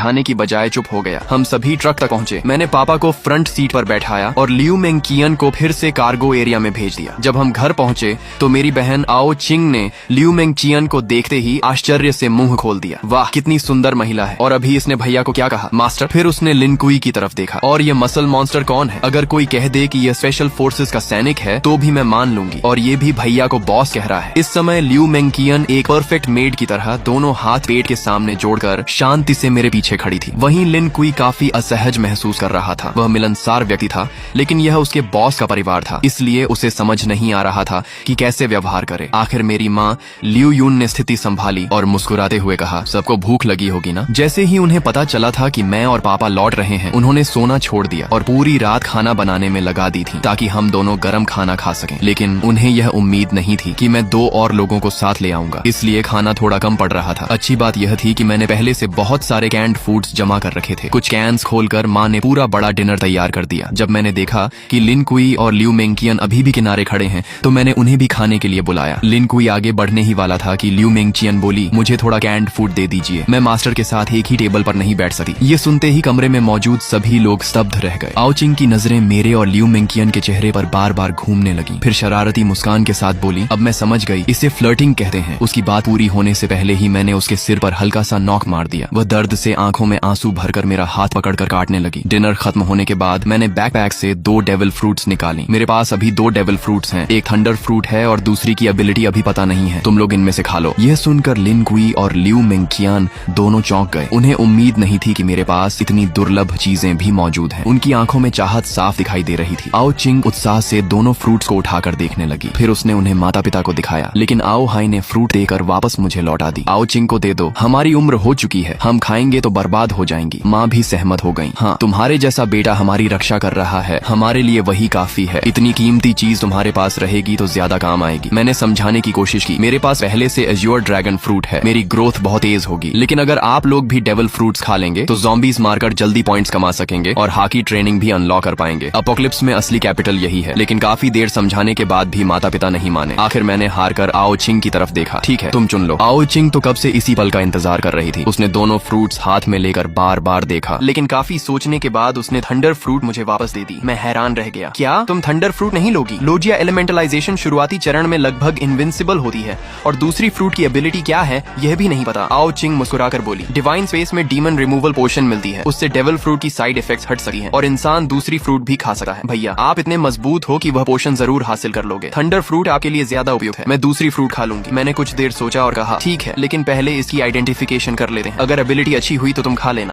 बैठाने की बजाय चुप हो गया। हम सभी ट्रक तक पहुंचे। मैंने पापा को फ्रंट सीट पर बैठाया और लियू मेंकियन को फिर से कार्गो एरिया में भेज दिया। जब हम घर पहुंचे तो मेरी बहन आओ चिंग ने लियू मेंकियन को देखते ही आश्चर्य से मुंह खोल दिया। वाह, कितनी सुंदर महिला है। और अभी इसने भैया को क्या कहा? मास्टर। फिर उसने लिन कुई की तरफ देखा। और ये मसल मॉन्स्टर कौन है? अगर कोई कह दे कि ये स्पेशल फोर्सेस का सैनिक है तो भी मैं मान लूंगी। और ये भी भैया को बॉस कह रहा है। इस समय लियू मेंकियन एक परफेक्ट मेड की तरह दोनों हाथ पेट के सामने जोड़कर शांति से मेरे पीछे खड़ी थी। वहीं लिन कुई काफी असहज महसूस कर रहा था। वह मिलनसार व्यक्ति था, लेकिन यह उसके बॉस का परिवार था, इसलिए उसे समझ नहीं आ रहा था कि कैसे व्यवहार करे। आखिर मेरी माँ लियू यून ने स्थिति संभाली और मुस्कुराते हुए कहा, सबको भूख लगी होगी ना? जैसे ही उन्हें पता चला था कि मैं और पापा लौट रहे हैं, उन्होंने सोना छोड़ दिया और पूरी रात खाना बनाने में लगा दी थी ताकि हम दोनों गरम खाना खा सकें। लेकिन उन्हें यह उम्मीद नहीं थी कि मैं 2 और लोगों को साथ ले आऊंगा, इसलिए खाना थोड़ा कम पड़ रहा था। अच्छी बात यह थी कि मैंने पहले से बहुत सारे कैंड फूड्स जमा कर रखे थे। कुछ कैंस खोलकर माँ ने पूरा बड़ा डिनर तैयार कर दिया। जब मैंने देखा कि लिन कुई और लियू मेंकियन अभी भी किनारे खड़े हैं तो मैंने उन्हें भी खाने के लिए बुलाया। लिन कुई आगे बढ़ने ही वाला था कि लियू मेंकियन बोली, मुझे थोड़ा कैंड फूड दे दीजिए, मैं मास्टर के साथ एक ही टेबल पर नहीं बैठ सकती। ये सुनते ही कमरे में मौजूद सभी लोग स्तब्ध रह गए। आओ चिंग की नजरें मेरे और लियू मेंकियन के चेहरे पर बार बार घूमने लगी। फिर शरारती मुस्कान के साथ बोली, अब मैं समझ गई, इसे फ्लर्टिंग कहते हैं। उसकी बात पूरी होने से पहले ही मैंने उसके सिर पर हल्का सा नॉक मार दिया। वह दर्द से आंखों में आंसू भरकर मेरा हाथ पकड़कर काटने लगी। डिनर खत्म होने के बाद मैंने बैकपैक से 2 डेविल फ्रूट्स निकाली। मेरे पास अभी 2 डेविल फ्रूट्स हैं, एक थंडर फ्रूट है और दूसरी की एबिलिटी अभी पता नहीं है। तुम लोग इनमें से खा लो। यह सुनकर लिन कुई और लियू मेंकियन दोनों चौंक गए। उन्हें उम्मीद नहीं थी कि मेरे पास इतनी दुर्लभ चीजें भी मौजूद हैं। उनकी आंखों में चाहत साफ दिखाई दे रही थी। आओ चिंग उत्साह से दोनों फ्रूट्स को उठाकर देखने लगी। फिर उसने उन्हें माता पिता को दिखाया, लेकिन आओ हाई ने फ्रूट देकर वापस मुझे लौटा दी। आओ चिंग को दे दो, हमारी उम्र हो चुकी है, हम खाएंगे तो बर्बाद हो जाएंगी। माँ भी सहमत हो गई। हाँ, तुम्हारे जैसा बेटा हमारी रक्षा कर रहा है, हमारे लिए वही काफी है। इतनी कीमती चीज तुम्हारे पास रहेगी तो ज्यादा काम आएगी। मैंने समझाने की कोशिश की, मेरे पास पहले से एज्योर ड्रैगन फ्रूट है, मेरी ग्रोथ बहुत तेज होगी। लेकिन अगर आप लोग भी डेविल फ्रूट्स खा लेंगे तो ज़ॉम्बीज मारकर जल्दी पॉइंट्स कमा सकेंगे और हाकी ट्रेनिंग भी अनलॉक कर पाएंगे। अपोकलिप्स में असली कैपिटल यही है। लेकिन काफी देर समझाने के बाद भी माता पिता नहीं माने। आखिर मैंने हार कर आओ चिंग की तरफ देखा। ठीक है, तुम चुन लो। आओ चिंग तो कब से इसी पल का इंतजार कर रही थी। उसने दोनों फ्रूट्स हाथ में लेकर बार बार देखा, लेकिन काफी सोचने के बाद उसने थंडर फ्रूट मुझे वापस दे दी। मैं हैरान रह गया। क्या तुम थंडर फ्रूट नहीं लोगी? लोजिया एलिमेंटलाइजेशन शुरुआती चरण में लगभग इनविंसिबल होती है और दूसरी फ्रूट की एबिलिटी क्या है यह भी नहीं पता। आओ चिंग मुस्कुराकर बोली, डिवाइन स्पेस में डीमन रिमूवल पोशन मिलती है, उससे डेविल फ्रूट की साइड इफेक्ट्स हट सकती हैं और इंसान दूसरी फ्रूट भी खा सकता है। भैया आप इतने मजबूत हो कि वह पोशन जरूर हासिल कर लोगे। थंडर फ्रूट आपके लिए ज्यादा उपयुक्त है, मैं दूसरी फ्रूट खा लूंगी। मैंने कुछ देर सोचा और कहा, ठीक है, लेकिन पहले इसकी आइडेंटिफिकेशन कर लेते हैं, अगर एबिलिटी अच्छी हुई तो तुम खा लेना।